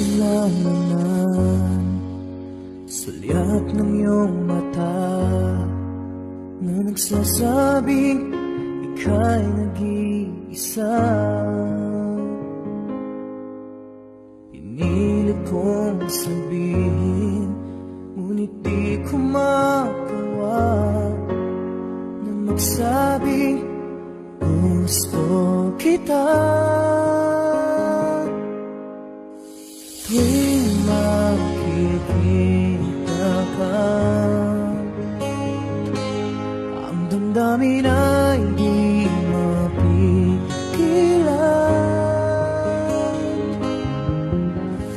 nilalaman sa liap ng iyong mata na nagsasabing ika'y nag-iisa. Pinilit kong sabihin, ngunit di ko magawa na magsabing gusto kita. Tuwing makikita ka, ang damdamin ay di mapigilan.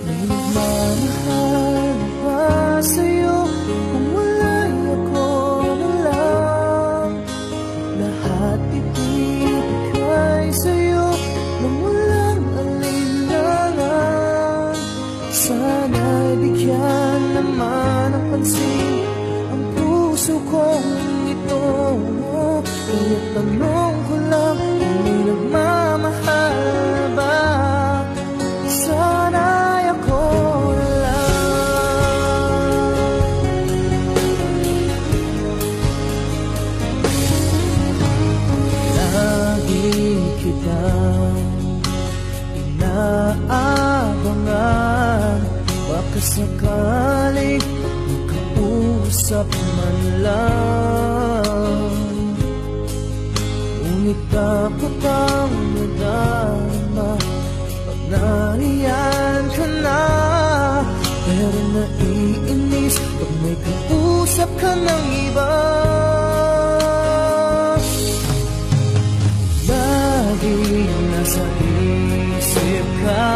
May nagmamahal ba sa'yo kung wala'y ako na lang? Lahat ibibigay sa'yo nang walang alinlangan. Sana'y bigyan naman ng pansin ang puso kong ito. Kaya tanong ko lang kung may nagmamahal ba? Sana'y ako na lang. Lagi kitang inaabangan, baka sakaling makausap man lang. Ngunit dapat ang nadama pag nariyan ka na. Pero naiinis pag may kausap ka ng iba. Lagi nasa isip ka,